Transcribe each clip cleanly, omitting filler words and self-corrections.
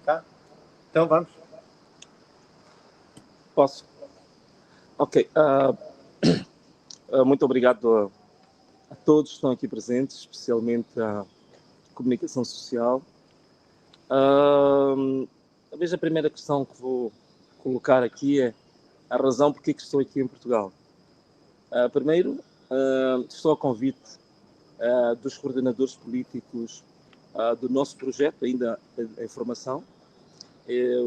Tá? Então vamos. Posso? Ok. Muito obrigado a todos que estão aqui presentes, especialmente a comunicação social. Talvez a primeira questão que vou colocar aqui é a razão por que estou aqui em Portugal. Primeiro, estou a convite dos coordenadores políticos do nosso projeto, ainda em formação,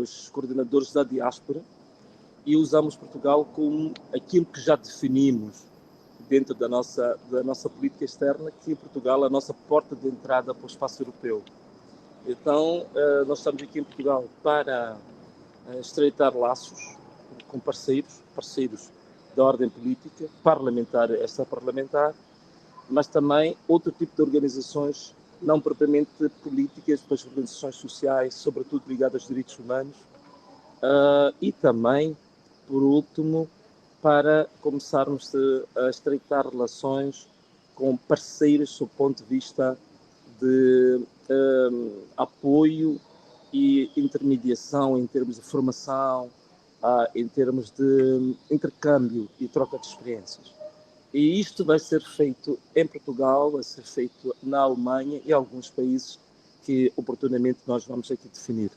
os coordenadores da diáspora, e usamos Portugal como aquilo que já definimos dentro da nossa política externa, que Portugal é a nossa porta de entrada para o espaço europeu. Então, nós estamos aqui em Portugal para estreitar laços com parceiros da ordem política, parlamentar, extraparlamentar, mas também outro tipo de organizações, não propriamente políticas, mas organizações sociais, sobretudo ligadas aos direitos humanos, e também, por último, para começarmos a estreitar relações com parceiros do ponto de vista de apoio e intermediação em termos de formação, em termos de intercâmbio e troca de experiências. E isto vai ser feito em Portugal, vai ser feito na Alemanha e alguns países que oportunamente nós vamos aqui definir.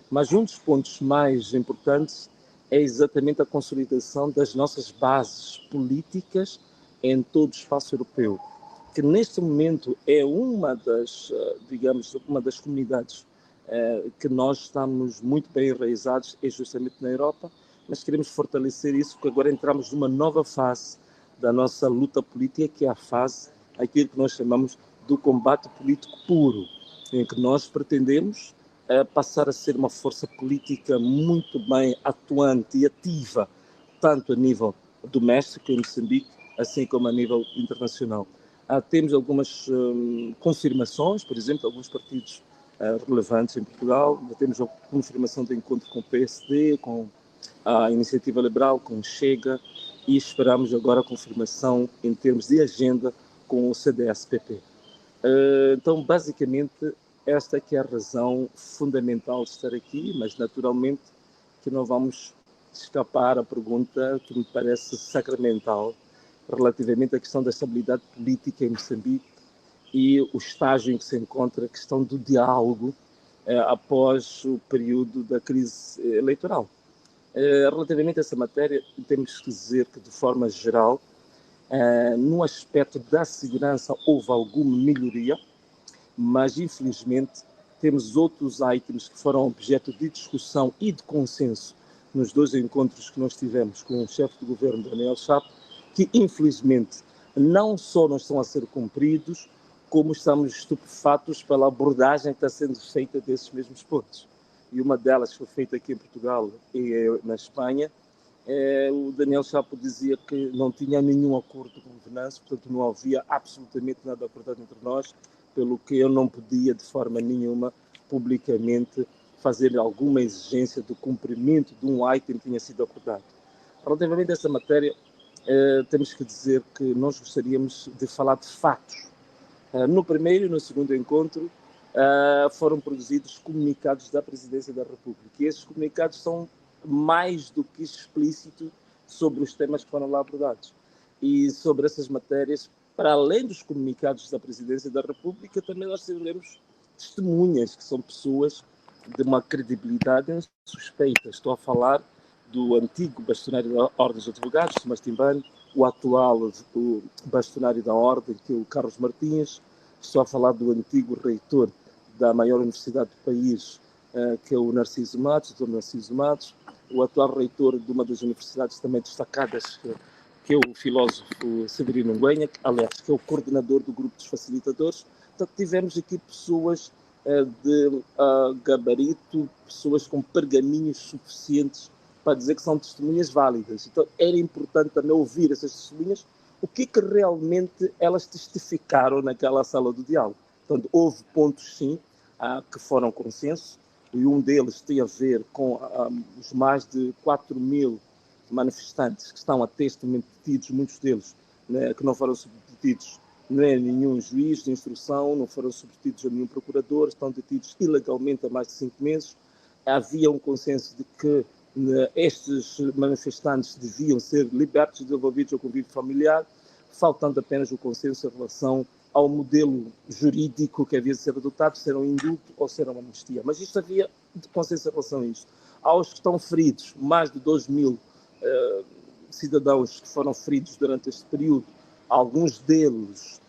Mas um dos pontos mais importantes é exatamente a consolidação das nossas bases políticas em todo o espaço europeu, que neste momento é uma das, digamos, uma das comunidades que nós estamos muito bem enraizados, é justamente na Europa, mas queremos fortalecer isso, porque agora entramos numa nova fase da nossa luta política, que é a fase, aquilo que nós chamamos do combate político puro, em que nós pretendemos passar a ser uma força política muito bem atuante e ativa, tanto a nível doméstico em Moçambique, assim como a nível internacional. Temos algumas confirmações, por exemplo, alguns partidos relevantes em Portugal. Temos a confirmação de encontro com o PSD, com a Iniciativa Liberal, com o Chega, e esperamos agora a confirmação em termos de agenda com o CDS-PP. Então, basicamente, esta é que é a razão fundamental de estar aqui, mas naturalmente que não vamos escapar à pergunta que me parece sacramental relativamente à questão da estabilidade política em Moçambique e o estágio em que se encontra a questão do diálogo após o período da crise eleitoral. Relativamente a essa matéria, temos que dizer que, de forma geral, no aspecto da segurança houve alguma melhoria, mas infelizmente temos outros itens que foram objeto de discussão e de consenso nos dois encontros que nós tivemos com o chefe de governo, Daniel Chapo, que infelizmente não só não estão a ser cumpridos, como estamos estupefatos pela abordagem que está sendo feita desses mesmos pontos. E uma delas foi feita aqui em Portugal e na Espanha. O Daniel Chapo dizia que não tinha nenhum acordo com o Venâncio, portanto não havia absolutamente nada acordado entre nós, pelo que eu não podia de forma nenhuma publicamente fazer alguma exigência do cumprimento de um item que tinha sido acordado. Relativamente a essa matéria, temos que dizer que nós gostaríamos de falar de fatos. No primeiro e no segundo encontro foram produzidos comunicados da Presidência da República, e esses comunicados são mais do que explícitos sobre os temas que foram lá abordados. E sobre essas matérias, para além dos comunicados da Presidência da República, também nós teremos testemunhas, que são pessoas de uma credibilidade suspeita. Estou a falar do antigo bastonário da Ordem dos Advogados, Tomás Timbane, o atual o bastonário da Ordem, que é o Carlos Martins. Estou a falar do antigo reitor da maior universidade do país, que é o Narciso Matos, o Dr. Narciso Matos, o atual reitor de uma das universidades também destacadas, que é o filósofo Severino Nguenha, aliás, que é o coordenador do grupo dos facilitadores. Portanto, tivemos aqui pessoas de gabarito, pessoas com pergaminhos suficientes para dizer que são testemunhas válidas. Então, era importante também ouvir essas testemunhas, o que realmente elas testificaram naquela sala do diálogo. Portanto, houve pontos, sim, que foram consenso, e um deles tem a ver com os mais de 4.000 manifestantes que estão até este momento detidos, muitos deles, né, que não foram submetidos nem a nenhum juiz de instrução, não foram submetidos a nenhum procurador, estão detidos ilegalmente há mais de 5 meses. havia um consenso de que estes manifestantes deviam ser libertos e devolvidos ao convívio familiar, faltando apenas o consenso em relação ao modelo jurídico que havia de ser adotado, se era um indulto ou se era uma anistia. Mas isto havia de consenso em relação a isto. Aos que estão feridos, mais de 2.000 cidadãos que foram feridos durante este período, alguns deles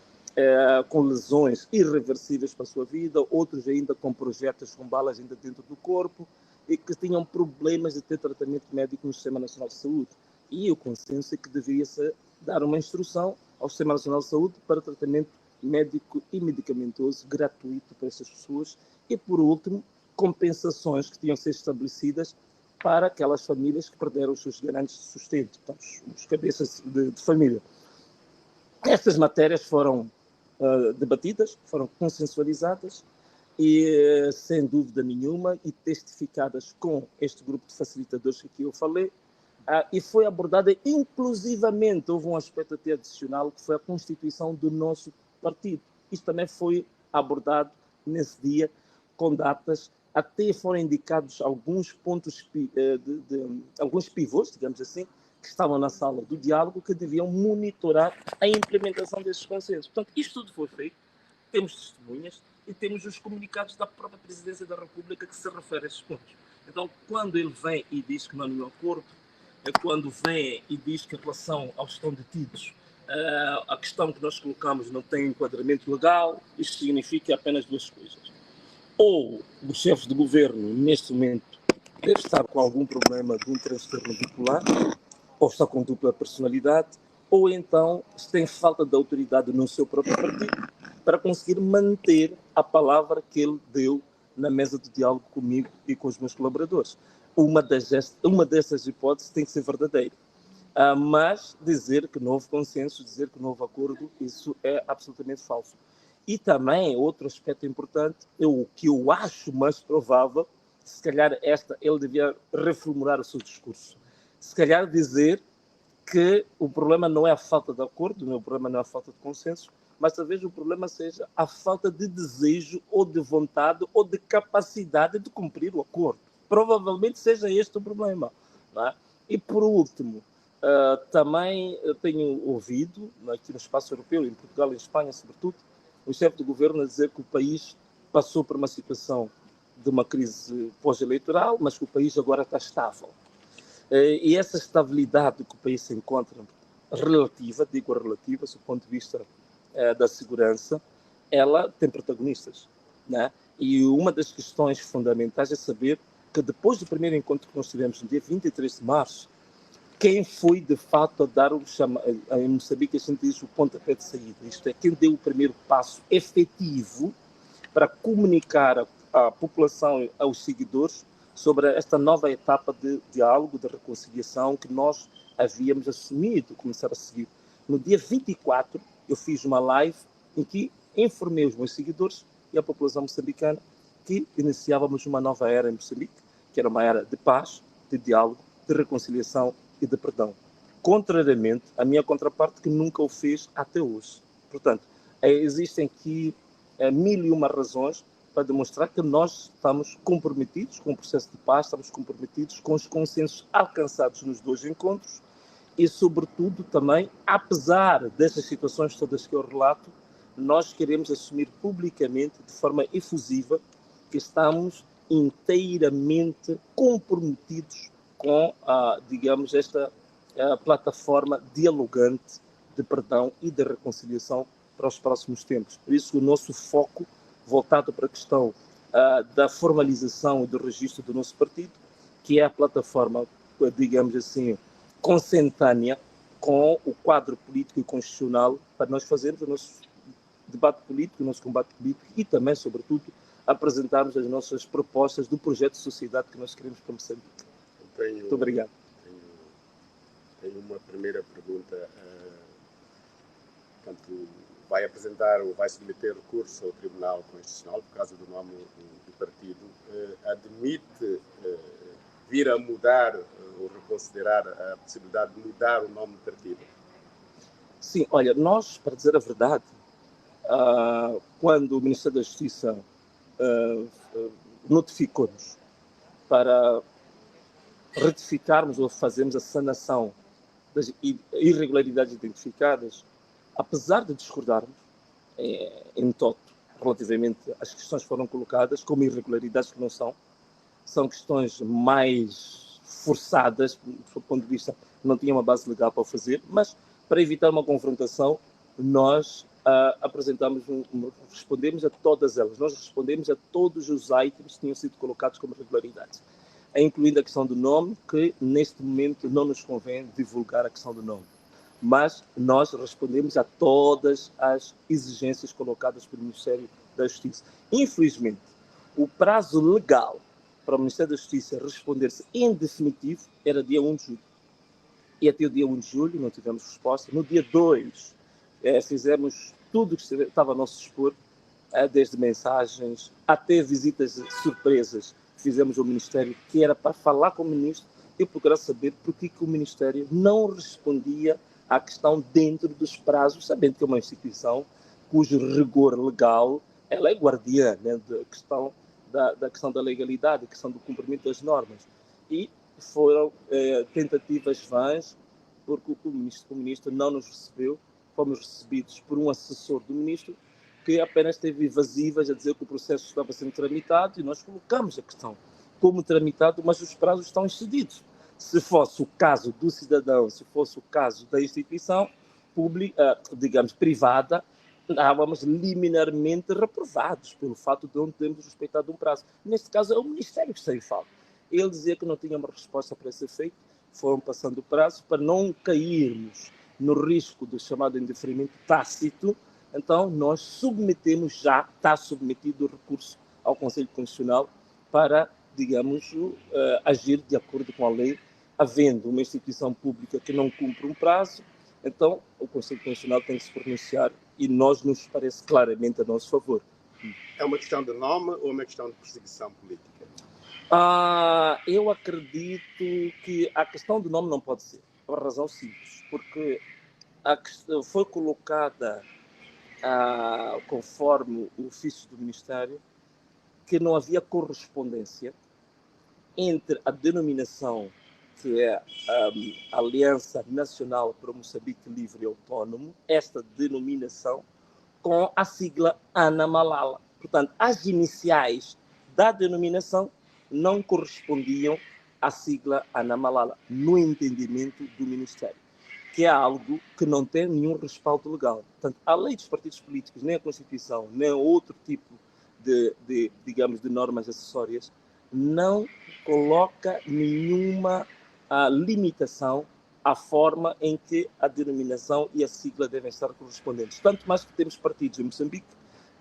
com lesões irreversíveis para a sua vida, outros ainda com projéteis com balas ainda dentro do corpo e que tinham problemas de ter tratamento médico no Sistema Nacional de Saúde. E o consenso é que deveria-se dar uma instrução ao Sistema Nacional de Saúde para tratamento médico e medicamentoso gratuito para essas pessoas e, por último, compensações que tinham de ser estabelecidas para aquelas famílias que perderam os seus garantes de sustento, portanto, os cabeças de família. Estas matérias foram debatidas, foram consensualizadas e, sem dúvida nenhuma, e testificadas com este grupo de facilitadores que aqui eu falei, e foi abordada inclusivamente, houve um aspecto até adicional, que foi a constituição do nosso partido. Isto também foi abordado nesse dia, com datas, até foram indicados alguns pontos, alguns pivôs, digamos assim, que estavam na sala do diálogo, que deviam monitorar a implementação desses consensos. Portanto, isto tudo foi feito, temos testemunhas e temos os comunicados da própria Presidência da República que se refere a esses pontos. Então, quando ele vem e diz que não há nenhum acordo, quando vem e diz que em relação aos que estão detidos, a questão que nós colocamos não tem enquadramento legal, isto significa apenas duas coisas. Ou o chefe de governo, neste momento, deve estar com algum problema de um transtorno bipolar, ou está com dupla personalidade, ou então tem falta de autoridade no seu próprio partido para conseguir manter a palavra que ele deu na mesa de diálogo comigo e com os meus colaboradores. Uma dessas hipóteses tem que ser verdadeira. Mas dizer que não houve consenso, dizer que não houve acordo, isso é absolutamente falso. E também, outro aspecto importante, o que eu acho mais provável, se calhar ele devia reformular o seu discurso. Se calhar dizer que o problema não é a falta de acordo, o problema não é a falta de consenso, mas talvez o problema seja a falta de desejo ou de vontade ou de capacidade de cumprir o acordo. Provavelmente seja este o problema. Não é? E, por último, também tenho ouvido, aqui no espaço europeu, em Portugal e em Espanha, sobretudo, o chefe do governo a dizer que o país passou por uma situação de uma crise pós-eleitoral, mas que o país agora está estável. E essa estabilidade que o país se encontra, relativa, digo relativa, do ponto de vista da segurança, ela tem protagonistas. Né? E uma das questões fundamentais é saber que depois do primeiro encontro que nós tivemos no dia 23 de março, quem foi de fato a dar em Moçambique, a gente diz o pontapé de saída, isto é, quem deu o primeiro passo efetivo para comunicar à população, aos seguidores, sobre esta nova etapa de diálogo, de reconciliação que nós havíamos assumido, começar a seguir. No dia 24, eu fiz uma live em que informei os meus seguidores e a população moçambicana que iniciávamos uma nova era em Moçambique, que era uma era de paz, de diálogo, de reconciliação e de perdão. Contrariamente à minha contraparte, que nunca o fez até hoje. Portanto, existem aqui 1001 razões para demonstrar que nós estamos comprometidos com o processo de paz, estamos comprometidos com os consensos alcançados nos dois encontros e, sobretudo, também, apesar dessas situações todas que eu relato, nós queremos assumir publicamente, de forma efusiva, que estamos inteiramente comprometidos com, digamos, esta plataforma dialogante de perdão e de reconciliação para os próximos tempos. Por isso, o nosso foco voltado para a questão da formalização e do registro do nosso partido, que é a plataforma, digamos assim, consentânea com o quadro político e constitucional para nós fazermos o nosso debate político, o nosso combate político e também, sobretudo, apresentarmos as nossas propostas do projeto de sociedade que nós queremos para Moçambique. Muito obrigado. Tenho uma primeira pergunta. Portanto, vai apresentar ou vai submeter recurso ao Tribunal Constitucional por causa do nome do partido. Admite vir a mudar ou reconsiderar a possibilidade de mudar o nome do partido? Sim, olha, nós, para dizer a verdade, quando o Ministério da Justiça notificou-nos para retificarmos ou fazermos a sanação das irregularidades identificadas, apesar de discordarmos em toto relativamente às questões que foram colocadas, como irregularidades que não são questões mais forçadas, do ponto de vista, não tinha uma base legal para o fazer, mas para evitar uma confrontação, nós respondemos a todas elas, nós respondemos a todos os itens que tinham sido colocados como irregularidades, incluindo a questão do nome, que neste momento não nos convém divulgar a questão do nome. Mas nós respondemos a todas as exigências colocadas pelo Ministério da Justiça. Infelizmente, o prazo legal para o Ministério da Justiça responder-se em definitivo era dia 1 de julho. E até o dia 1 de julho não tivemos resposta. No dia 2, fizemos tudo o que estava a nosso dispor, desde mensagens até visitas surpresas que fizemos ao Ministério, que era para falar com o Ministro e procurar saber porque que o Ministério não respondia à questão dentro dos prazos, sabendo que é uma instituição cujo rigor legal ela é guardiã, né, da questão da legalidade, da questão do cumprimento das normas. E foram tentativas vãs, porque o ministro não nos recebeu. Fomos recebidos por um assessor do Ministro que apenas teve evasivas a dizer que o processo estava sendo tramitado e nós colocamos a questão como tramitado, mas os prazos estão excedidos. Se fosse o caso do cidadão, se fosse o caso da instituição pública, digamos, privada, estávamos liminarmente reprovados pelo fato de não termos respeitado um prazo. Neste caso, é o Ministério que está em falta. Ele dizia que não tinha uma resposta para esse efeito, foram passando o prazo para não cairmos no risco do chamado indeferimento tácito. Então, nós submetemos já, está submetido o recurso ao Conselho Constitucional para, digamos, agir de acordo com a lei, havendo uma instituição pública que não cumpre um prazo. Então, o Conselho Constitucional tem que se pronunciar e nos parece claramente a nosso favor. É uma questão de nome ou uma questão de perseguição política? Eu acredito que a questão do nome não pode ser, por uma razão simples, porque a questão foi colocada, conforme o ofício do Ministério, que não havia correspondência entre a denominação que é a Aliança Nacional para o Moçambique Livre e Autónomo, esta denominação, com a sigla Ana Malala. Portanto, as iniciais da denominação não correspondiam à sigla Ana Malala, no entendimento do Ministério, que é algo que não tem nenhum respaldo legal. Portanto, a lei dos partidos políticos, nem a Constituição, nem outro tipo digamos, de normas acessórias, não coloca nenhuma limitação à forma em que a denominação e a sigla devem estar correspondentes. Tanto mais que temos partidos em Moçambique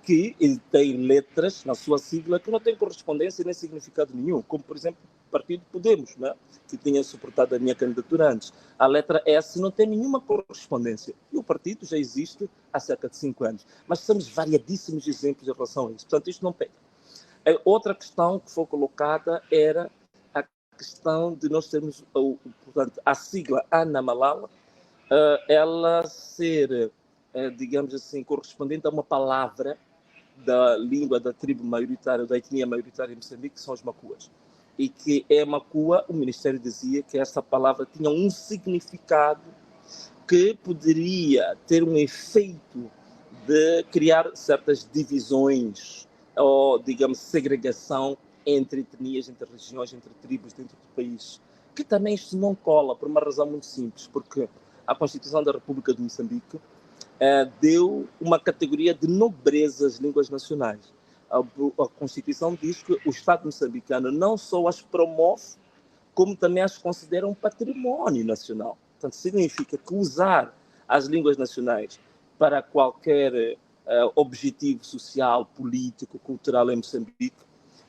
que têm letras na sua sigla que não têm correspondência nem significado nenhum, como, por exemplo, o Partido Podemos, né, que tinha suportado a minha candidatura antes. A letra S não tem nenhuma correspondência. E o partido já existe há cerca de 5 anos. Mas temos variadíssimos exemplos em relação a isso. Portanto, isto não pega. Outra questão que foi colocada era a questão de nós termos, portanto, a sigla Ana Malala, ela ser, digamos assim, correspondente a uma palavra da língua da tribo maioritária, da etnia maioritária em Moçambique, que são os macuas. E que é macua, o Ministério dizia que essa palavra tinha um significado que poderia ter um efeito de criar certas divisões ou, digamos, segregação entre etnias, entre regiões, entre tribos dentro do país. Que também isto não cola, por uma razão muito simples, porque a Constituição da República de Moçambique deu uma categoria de nobreza às línguas nacionais. A Constituição diz que o Estado moçambicano não só as promove, como também as considera um patrimônio nacional. Portanto, significa que usar as línguas nacionais para qualquer objetivo social, político, cultural em Moçambique,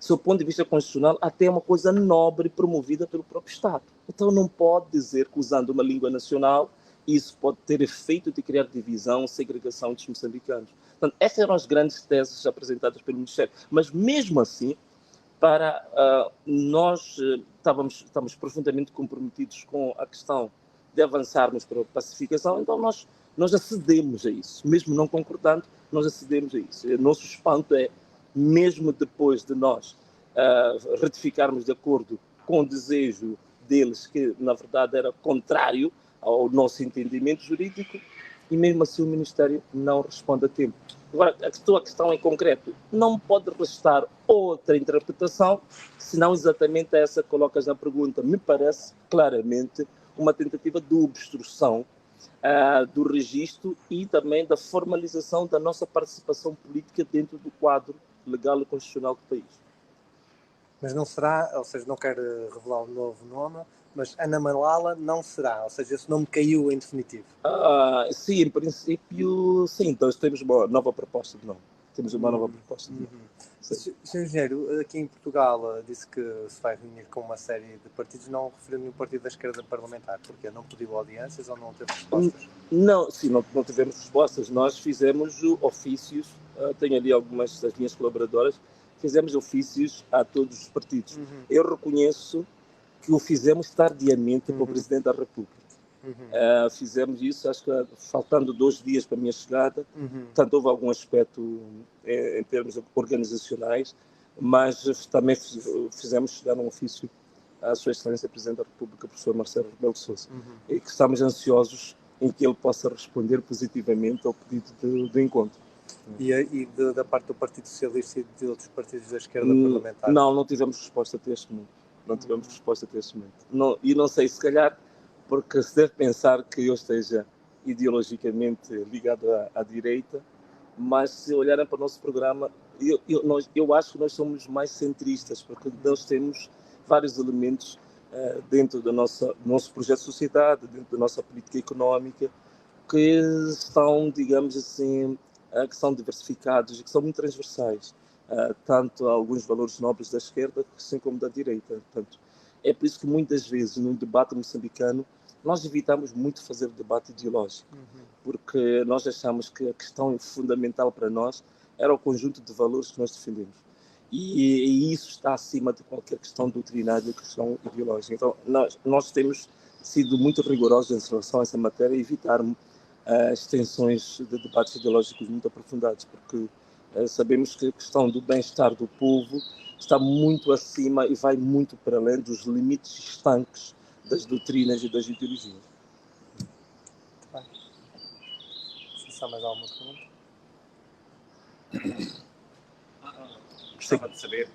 do ponto de vista constitucional, até é uma coisa nobre promovida pelo próprio Estado. Então, não pode dizer que usando uma língua nacional isso pode ter efeito de criar divisão, segregação entre os moçambicanos. Portanto, essas eram as grandes teses apresentadas pelo Ministério. Mas, mesmo assim, nós estamos profundamente comprometidos com a questão de avançarmos para a pacificação, então nós acedemos a isso. Mesmo não concordando, nós acedemos a isso. O nosso espanto é, mesmo depois de nós retificarmos de acordo com o desejo deles, que na verdade era contrário ao nosso entendimento jurídico, e mesmo assim o Ministério não responde a tempo. Agora, a questão em concreto, não pode restar outra interpretação, senão exatamente essa que colocas na pergunta. Me parece claramente uma tentativa de obstrução do registro e também da formalização da nossa participação política dentro do quadro legal e constitucional do país. Mas não será, ou seja, não quero revelar um novo nome, mas Ana Malala não será, ou seja, esse nome caiu em definitivo. Sim, em princípio, sim. Então temos uma nova proposta de nome. Temos uma nova proposta de nome. Sr. Engenheiro, aqui em Portugal disse que se vai reunir com uma série de partidos, não referiu nenhum partido da esquerda parlamentar. Porquê? Não pediu audiências ou não teve respostas? Não, sim, não tivemos respostas. Nós fizemos ofícios, tenho ali algumas das minhas colaboradoras, fizemos ofícios a todos os partidos. Eu reconheço que o fizemos tardiamente para o Presidente da República. Fizemos isso, acho que faltando 2 dias para a minha chegada. Portanto, houve algum aspecto em termos organizacionais, mas também fizemos chegar um ofício à Sua Excelência Presidente da República, professor Marcelo Rebelo de Sousa, e que estamos ansiosos em que ele possa responder positivamente ao pedido do encontro. E da parte do Partido Socialista e de outros partidos da esquerda parlamentar? Não tivemos resposta até este momento. Não tivemos resposta até este momento. E não sei, se calhar, porque se deve pensar que eu esteja ideologicamente ligado à direita, mas se olharem para o nosso programa, eu acho que nós somos mais centristas, porque nós temos vários elementos dentro do nosso projeto de sociedade, dentro da nossa política económica, que estão, digamos assim, que são diversificados e que são muito transversais, tanto a alguns valores nobres da esquerda, assim como da direita. Portanto, é por isso que muitas vezes no debate moçambicano nós evitamos muito fazer debate ideológico, porque nós achamos que a questão fundamental para nós era o conjunto de valores que nós defendemos. E isso está acima de qualquer questão doutrinária e questão ideológica. Então, nós temos sido muito rigorosos em relação a essa matéria e evitar extensões de debates ideológicos muito aprofundados, porque sabemos que a questão do bem-estar do povo está muito acima e vai muito para além dos limites estanques das doutrinas e das ideologias. Muito bem. Só mais alguma pergunta? Gostava de saber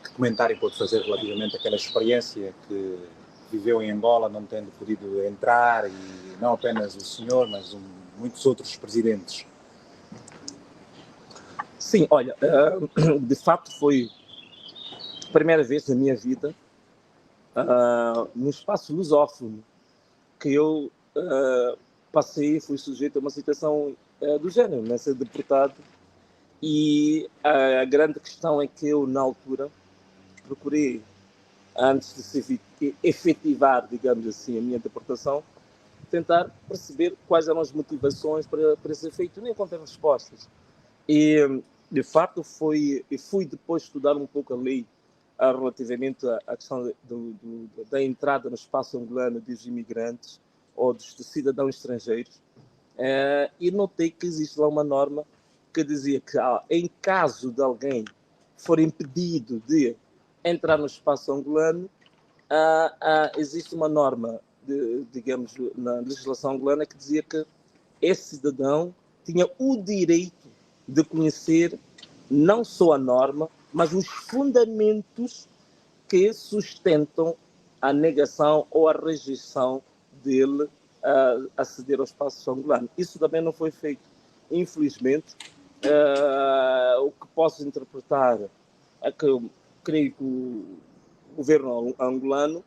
que comentário pode fazer relativamente àquela experiência que viveu em Angola, não tendo podido entrar, e não apenas o senhor, mas muitos outros presidentes. Sim, olha, de facto foi a primeira vez na minha vida no espaço lusófono que eu fui sujeito a uma situação do género, né? Ser deportado, e a grande questão é que eu, na altura, procurei, antes de se efetivar, digamos assim, a minha deportação, tentar perceber quais eram as motivações para esse efeito. Nem encontrei respostas. E, de facto, fui depois estudar um pouco a lei relativamente à questão da entrada no espaço angolano dos imigrantes ou dos cidadãos estrangeiros, e notei que existe lá uma norma que dizia que, em caso de alguém for impedido de entrar no espaço angolano, existe uma norma, digamos, na legislação angolana, que dizia que esse cidadão tinha o direito de conhecer não só a norma, mas os fundamentos que sustentam a negação ou a rejeição dele aceder ao espaço angolano. Isso também não foi feito. Infelizmente, o que posso interpretar é que eu creio que o governo angolano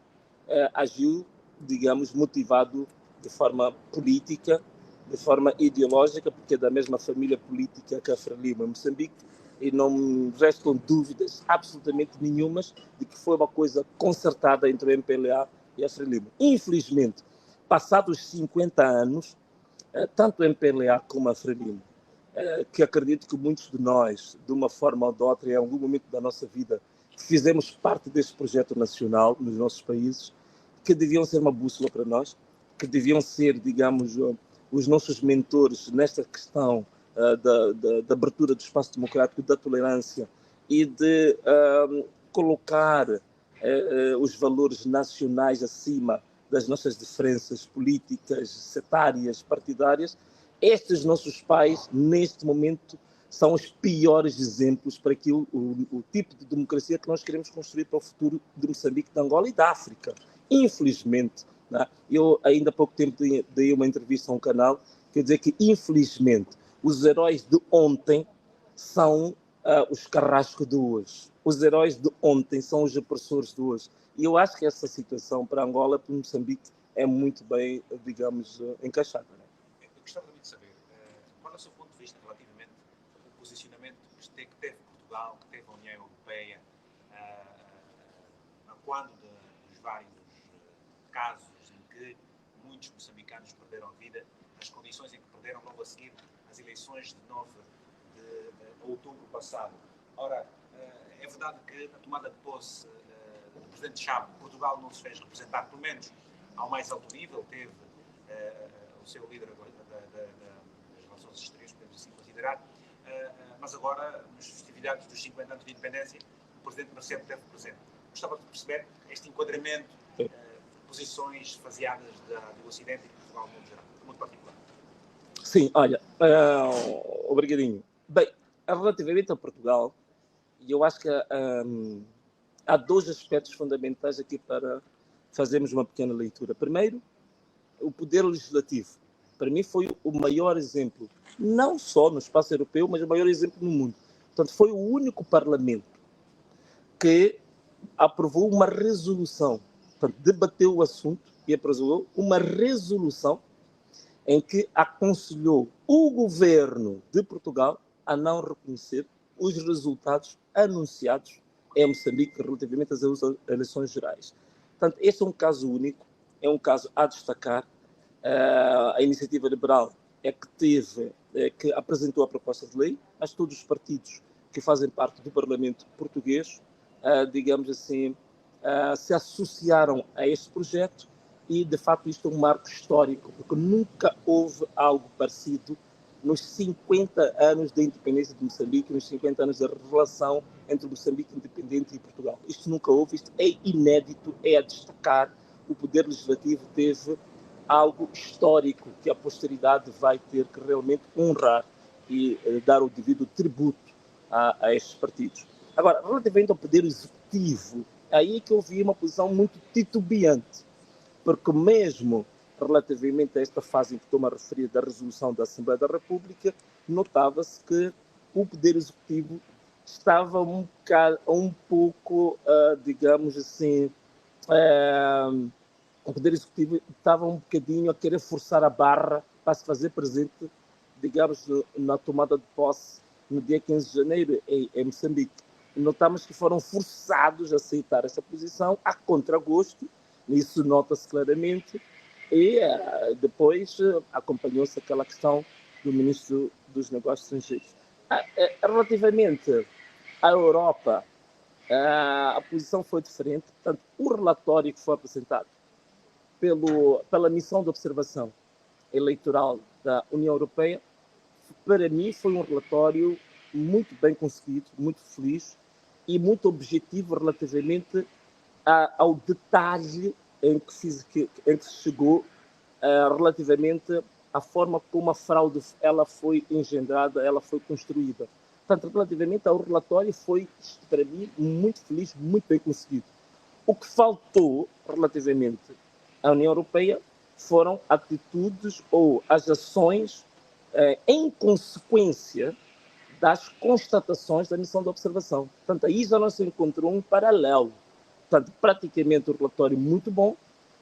agiu, digamos, motivado de forma política, de forma ideológica, porque é da mesma família política que a Frelimo em Moçambique, e não me restam dúvidas absolutamente nenhumas de que foi uma coisa concertada entre o MPLA e a Frelimo. Infelizmente, passados 50 anos, tanto o MPLA como a Frelimo, que acredito que muitos de nós, de uma forma ou de outra, em algum momento da nossa vida, fizemos parte deste projeto nacional nos nossos países, que deviam ser uma bússola para nós, que deviam ser, digamos, os nossos mentores nesta questão da abertura do espaço democrático, da tolerância e de colocar os valores nacionais acima das nossas diferenças políticas, setárias, partidárias. Estes nossos pais, neste momento, são os piores exemplos para aquilo, o tipo de democracia que nós queremos construir para o futuro de Moçambique, de Angola e da África. Infelizmente, né? Eu ainda há pouco tempo dei uma entrevista a um canal, quer dizer que, infelizmente, os heróis de ontem são os carrascos de hoje. Os heróis de ontem são os opressores de hoje. E eu acho que essa situação para Angola, para Moçambique, é muito bem, digamos, encaixada. Né? Eu gostava também de saber qual é o seu ponto de vista relativamente ao posicionamento que teve Portugal, que teve a União Europeia, quando dos vários casos em que muitos moçambicanos perderam a vida, as condições em que perderam logo a seguir as eleições de 9 de outubro passado. Ora, é verdade que na tomada de posse do Presidente Chávez, Portugal não se fez representar, pelo menos ao mais alto nível, teve o seu líder das relações exteriores, podemos assim considerar, mas agora, nas festividades dos 50 anos de independência, o Presidente Marcelo esteve presente. Gostava de perceber este enquadramento de posições faseadas do Ocidente e de Portugal, no geral, muito particular. Sim, olha, obrigadinho. Bem, relativamente a Portugal, eu acho que há dois aspectos fundamentais aqui para fazermos uma pequena leitura. Primeiro, o poder legislativo. Para mim foi o maior exemplo, não só no espaço europeu, mas o maior exemplo no mundo. Portanto, foi o único parlamento que aprovou uma resolução, portanto, debateu o assunto e aprovou uma resolução em que aconselhou o governo de Portugal a não reconhecer os resultados anunciados em Moçambique relativamente às eleições gerais. Portanto, este é um caso único, é um caso a destacar. A iniciativa liberal é que apresentou a proposta de lei, mas todos os partidos que fazem parte do Parlamento português, digamos assim, se associaram a este projeto e, de facto, isto é um marco histórico, porque nunca houve algo parecido nos 50 anos da independência de Moçambique, nos 50 anos da relação entre Moçambique independente e Portugal. Isto nunca houve, isto é inédito, é a destacar. O Poder Legislativo teve algo histórico que a posteridade vai ter que realmente honrar e dar o devido tributo a estes partidos. Agora, relativamente ao Poder Executivo, aí é que eu vi uma posição muito titubeante, porque mesmo relativamente a esta fase em que estou-me a referir da resolução da Assembleia da República, notava-se que o Poder Executivo estava um pouco, digamos assim, o Poder Executivo estava um bocadinho a querer forçar a barra para se fazer presente, digamos, na tomada de posse no dia 15 de janeiro em Moçambique. Notamos que foram forçados a aceitar essa posição a contragosto, isso nota-se claramente, e depois acompanhou-se aquela questão do Ministro dos Negócios Estrangeiros. Relativamente à Europa, a posição foi diferente. Portanto, o relatório que foi apresentado pela missão de observação eleitoral da União Europeia, para mim foi um relatório muito bem conseguido, muito feliz e muito objetivo relativamente ao detalhe em que se chegou relativamente à forma como a fraude ela foi engendrada, ela foi construída. Portanto, relativamente ao relatório, foi, para mim, muito feliz, muito bem conseguido. O que faltou relativamente à União Europeia foram atitudes ou as ações em consequência das constatações da missão de observação. Portanto, aí já não se encontrou um paralelo. Portanto, praticamente um relatório muito bom,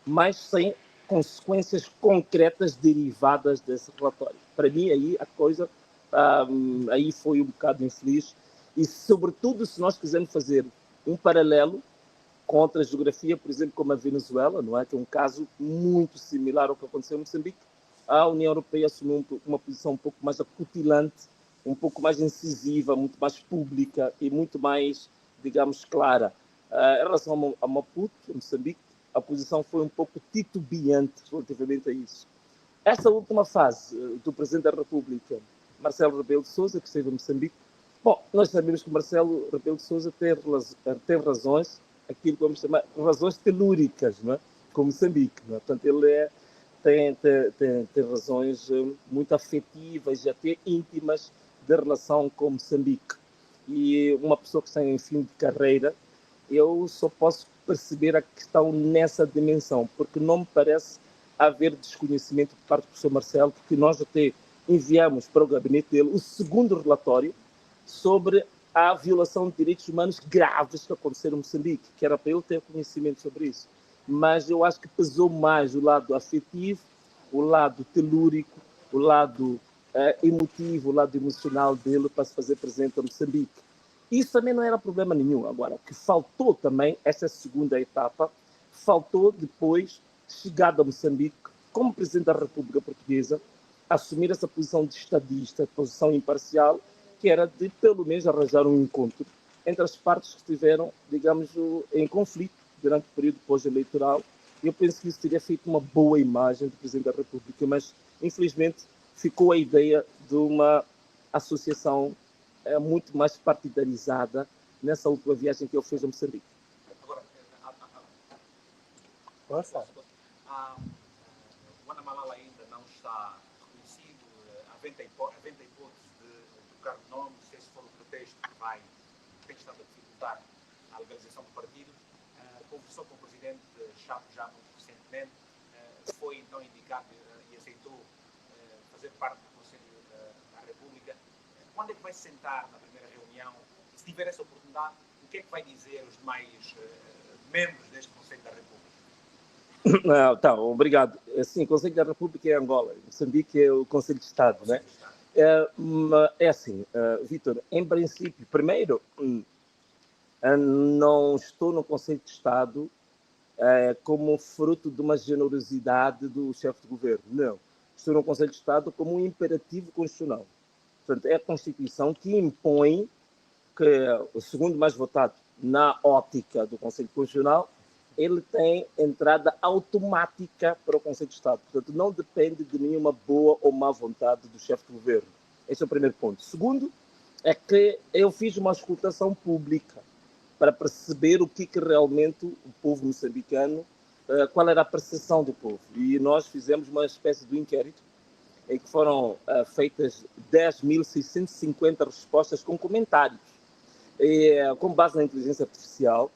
mas sem consequências concretas derivadas desse relatório. Para mim, aí a coisa aí foi um bocado infeliz e, sobretudo, se nós quisermos fazer um paralelo com outra geografia, por exemplo, como a Venezuela, não é? Que é um caso muito similar ao que aconteceu em Moçambique, a União Europeia assumiu uma posição um pouco mais acutilante, um pouco mais incisiva, muito mais pública e muito mais, digamos, clara. Em relação a Maputo, a Moçambique, a posição foi um pouco titubeante relativamente a isso. Essa última fase do Presidente da República, Marcelo Rebelo de Sousa, que esteve em Moçambique, Bom, nós sabemos que o Marcelo Rebelo de Sousa tem razões, aquilo que vamos chamar razões telúricas, não é? Com Moçambique, não é? Portanto, ele tem razões muito afetivas e até íntimas da relação com Moçambique. E uma pessoa que está em fim de carreira, eu só posso perceber a questão nessa dimensão, porque não me parece haver desconhecimento por parte do professor Marcelo, porque nós até enviamos para o gabinete dele o segundo relatório sobre a violação de direitos humanos graves que aconteceram em Moçambique, que era para ele ter conhecimento sobre isso. Mas eu acho que pesou mais o lado afetivo, o lado telúrico, o lado emotivo, o lado emocional dele para se fazer presente a Moçambique. Isso também não era problema nenhum. Agora, o que faltou também, essa segunda etapa, faltou depois, chegada a Moçambique, como Presidente da República Portuguesa, assumir essa posição de estadista, posição imparcial, que era de, pelo menos, arranjar um encontro entre as partes que estiveram, digamos, em conflito durante o período pós-eleitoral. Eu penso que isso teria feito uma boa imagem do Presidente da República, mas, infelizmente, ficou a ideia de uma associação muito mais partidarizada nessa última viagem que ele fez a Moçambique. Agora, o Ana Malala ainda não está reconhecido, havendo a hipótese de trocar o nome, se esse for o pretexto que tem estado a dificultar a legalização do partido. Conversou com o Presidente Chávez já muito recentemente, foi então indicado e aceitou fazer parte do Conselho da República. Quando é que vai se sentar na primeira reunião? Se tiver essa oportunidade, o que é que vai dizer os demais membros deste Conselho da República? Tá, obrigado. Sim, o Conselho da República é Angola, Moçambique é o Conselho de Estado, né? É assim, Vítor, em princípio, primeiro, não estou no Conselho de Estado como fruto de uma generosidade do chefe de governo, não. Estou no Conselho de Estado como um imperativo constitucional. Portanto, é a Constituição que impõe que o segundo mais votado na ótica do Conselho Constitucional, ele tem entrada automática para o Conselho de Estado. Portanto, não depende de nenhuma boa ou má vontade do chefe de governo. Esse é o primeiro ponto. Segundo, é que eu fiz uma escutação pública para perceber o que realmente o povo moçambicano, qual era a percepção do povo. E nós fizemos uma espécie de inquérito em que foram feitas 10.650 respostas com comentários. E, com base na inteligência artificial,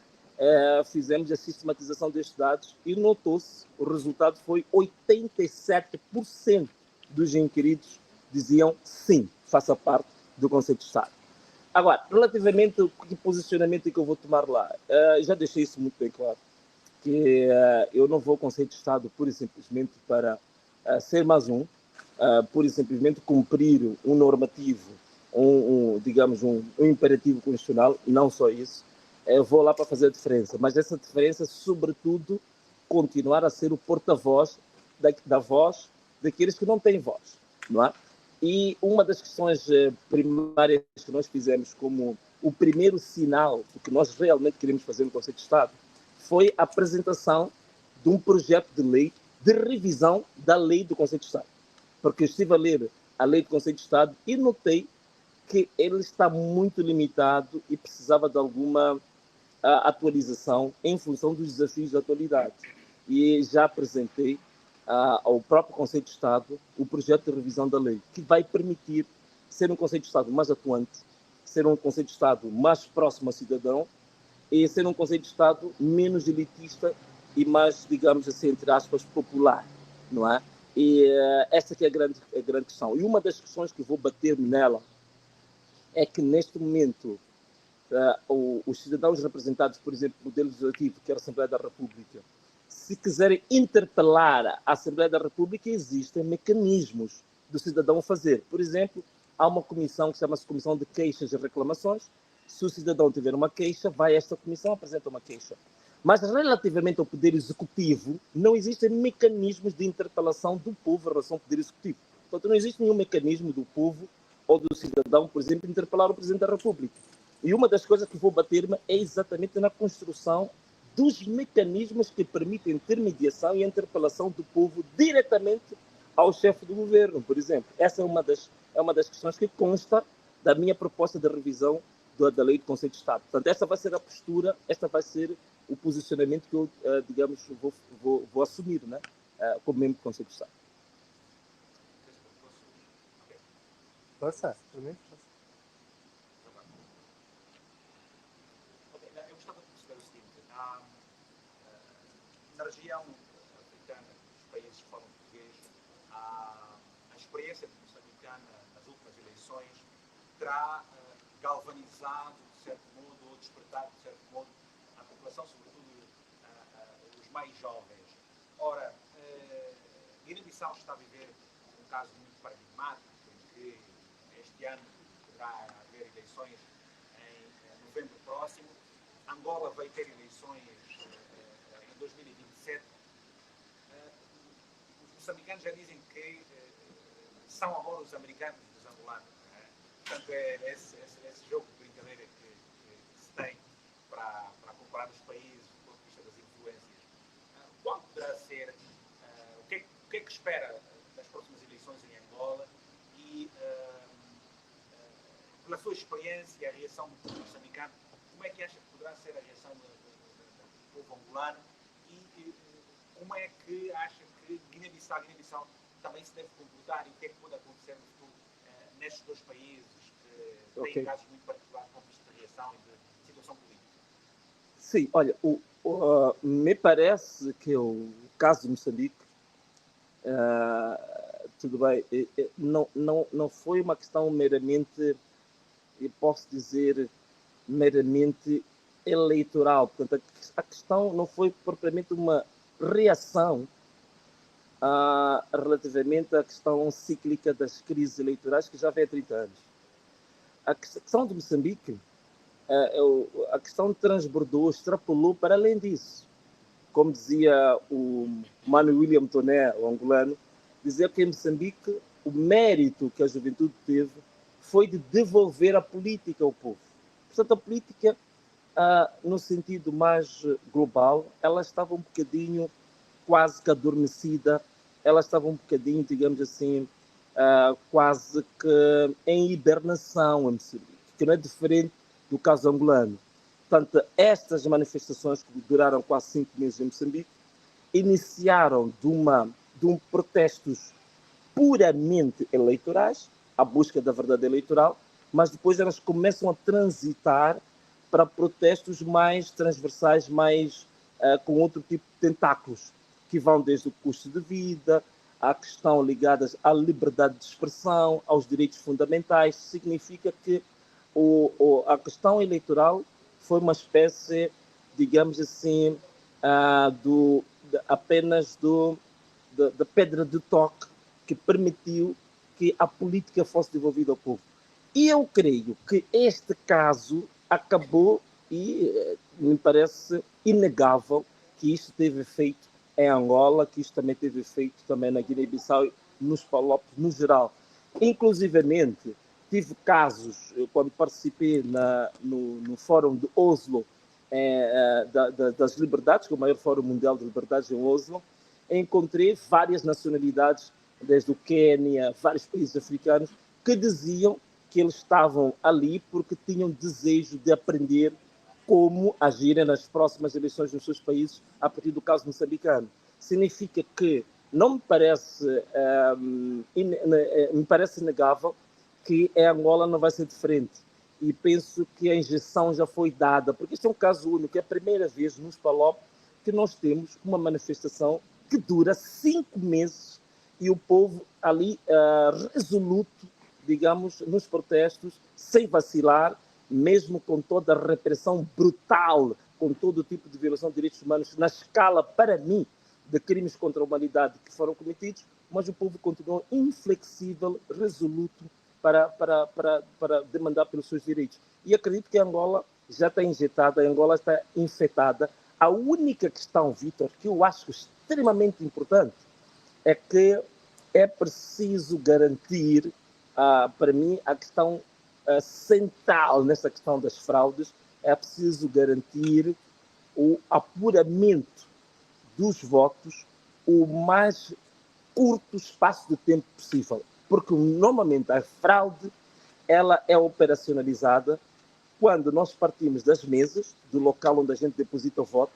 fizemos a sistematização destes dados e notou-se, o resultado foi 87% dos inquiridos diziam sim, faça parte do Conselho de Estado. Agora, relativamente ao posicionamento que eu vou tomar lá, já deixei isso muito bem claro, que eu não vou ao Conselho de Estado pura e simplesmente para ser mais pura e simplesmente cumprir um normativo, digamos, um imperativo constitucional, não só isso. Eu vou lá para fazer a diferença, mas essa diferença, sobretudo, continuar a ser o porta-voz da voz daqueles que não têm voz, não é? E uma das questões primárias que nós fizemos como o primeiro sinal do que nós realmente queremos fazer no Conselho de Estado foi a apresentação de um projeto de lei de revisão da lei do Conselho de Estado. Porque eu estive a ler a lei do Conselho de Estado e notei que ele está muito limitado e precisava de alguma atualização em função dos desafios da atualidade. E já apresentei ao próprio Conselho de Estado o projeto de revisão da lei, que vai permitir ser um Conselho de Estado mais atuante, ser um Conselho de Estado mais próximo ao cidadão e ser um Conselho de Estado menos elitista e mais, digamos assim, entre aspas, popular, não é? E essa que é a grande questão. E uma das questões que vou bater-me nela é que, neste momento, os cidadãos representados, por exemplo, no Poder Legislativo, que é a Assembleia da República, se quiserem interpelar a Assembleia da República, existem mecanismos do cidadão fazer. Por exemplo, há uma comissão que chama-se Comissão de Queixas e Reclamações. Se o cidadão tiver uma queixa, vai a esta comissão, apresenta uma queixa. Mas, relativamente ao Poder Executivo, não existem mecanismos de interpelação do povo em relação ao Poder Executivo. Portanto, não existe nenhum mecanismo do povo ou do cidadão, por exemplo, interpelar o Presidente da República. E uma das coisas que vou bater-me é exatamente na construção dos mecanismos que permitem intermediação e interpelação do povo diretamente ao chefe do governo, por exemplo. Essa é uma das questões que consta da minha proposta de revisão da Lei de Conselho de Estado. Portanto, esta vai ser a postura, esta vai ser o posicionamento que eu, digamos, vou assumir, né? Como membro do Conselho de Estado. Força, por mim. Eu gostava de perceber o seguinte: na região africana, dos países que falam português, a experiência moçambicana nas últimas eleições terá galvanizado, de certo modo, ou despertado, de certo modo, a população, sobretudo os mais jovens. Ora, Guiné-Bissau está a viver um caso muito paradigmático, em que este ano poderá haver eleições em novembro próximo. Angola vai ter eleições em 2027. Os moçambicanos já dizem que são agora os americanos dos angolanos. Portanto, é esse jogo de brincadeira que se tem para comparar os países do ponto de vista das influências. Qual poderá ser, o que é que espera das próximas eleições em Angola e, pela sua experiência e a reação do povo moçambicano, como é que acha que poderá ser a reação do povo angolano e como é que acha que Guiné-Bissau também se deve comportar e o que é que pode acontecer no futuro nestes dois países que têm casos muito particulares com vista de reação e de situação política? Sim, olha, me parece que o caso de Moçambique, tudo bem, não foi uma questão meramente, eu posso dizer, meramente eleitoral. Portanto, a questão não foi propriamente uma reação relativamente à questão cíclica das crises eleitorais que já vem há 30 anos. A questão de Moçambique, a questão transbordou, extrapolou para além disso. Como dizia o Mano William Toné, o angolano, dizia que em Moçambique o mérito que a juventude teve foi de devolver a política ao povo. Portanto, a política, no sentido mais global, ela estava um bocadinho quase que adormecida, ela estava um bocadinho, digamos assim, quase que em hibernação em Moçambique, que não é diferente do caso angolano. Portanto, estas manifestações que duraram quase 5 meses em Moçambique iniciaram de protestos puramente eleitorais, a busca da verdade eleitoral, mas depois elas começam a transitar para protestos mais transversais, mais com outro tipo de tentáculos, que vão desde o custo de vida, à questão ligadas à liberdade de expressão, aos direitos fundamentais. Significa que a questão eleitoral foi uma espécie, digamos assim, apenas da pedra de toque que permitiu que a política fosse devolvida ao povo. E eu creio que este caso acabou, e me parece inegável que isto teve efeito em Angola, que isto também teve efeito também na Guiné-Bissau, nos PALOP no geral. Inclusivamente, tive casos, quando participei no Fórum de Oslo, das Liberdades, que é o maior Fórum Mundial de Liberdades em Oslo, encontrei várias nacionalidades, desde o Quênia, vários países africanos, que diziam que eles estavam ali porque tinham desejo de aprender como agirem nas próximas eleições nos seus países a partir do caso moçambicano. Significa que não me parece, me parece inegável que em Angola não vai ser diferente. E penso que a injeção já foi dada, porque este é um caso único, é a primeira vez nos PALOP que nós temos uma manifestação que dura 5 meses e o povo ali resoluto, digamos, nos protestos, sem vacilar, mesmo com toda a repressão brutal, com todo o tipo de violação de direitos humanos, na escala, para mim, de crimes contra a humanidade que foram cometidos, mas o povo continuou inflexível, resoluto, para demandar pelos seus direitos. E acredito que a Angola já está injetada, a Angola está infectada. A única questão, Vítor, que eu acho extremamente importante, é que é preciso garantir, para mim, a questão central nessa questão das fraudes, é preciso garantir o apuramento dos votos o mais curto espaço de tempo possível. Porque, normalmente, a fraude ela é operacionalizada quando nós partimos das mesas, do local onde a gente deposita o voto,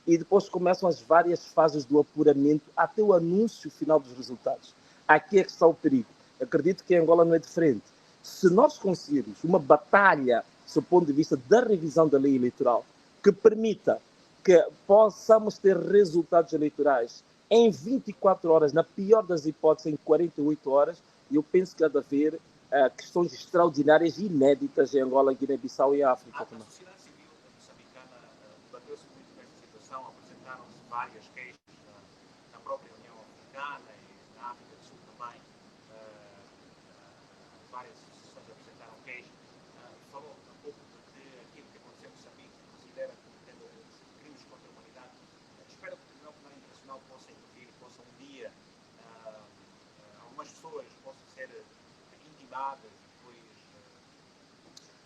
e depois começam as várias fases do apuramento até o anúncio final dos resultados. Aqui é que está o perigo. Acredito que em Angola não é diferente. Se nós conseguirmos uma batalha, do ponto de vista da revisão da lei eleitoral, que permita que possamos ter resultados eleitorais em 24 horas, na pior das hipóteses, em 48 horas, eu penso que há de haver questões extraordinárias e inéditas em Angola, Guiné-Bissau e África A também. sociedade civil moçambicana debateu-se muito nesta situação, apresentaram-se várias queixas na própria União Africana e na África do Sul também. Várias associações apresentaram queixas. Falou um pouco de aquilo que aconteceu em Moçambique, que considera como tendo crimes contra a humanidade. Espero que o Tribunal Penal Internacional possa intervir, possa um dia algumas pessoas possam ser intimadas e depois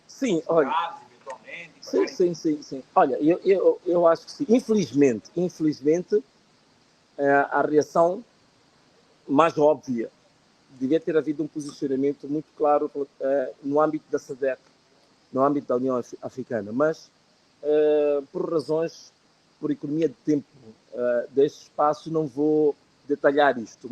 Sim, olha. eventualmente. Sim. Olha, eu acho que sim. Infelizmente, a reação mais óbvia devia ter havido um posicionamento muito claro no âmbito da SADC, no âmbito da União Africana, mas por razões, por economia de tempo deste espaço, não vou detalhar isto.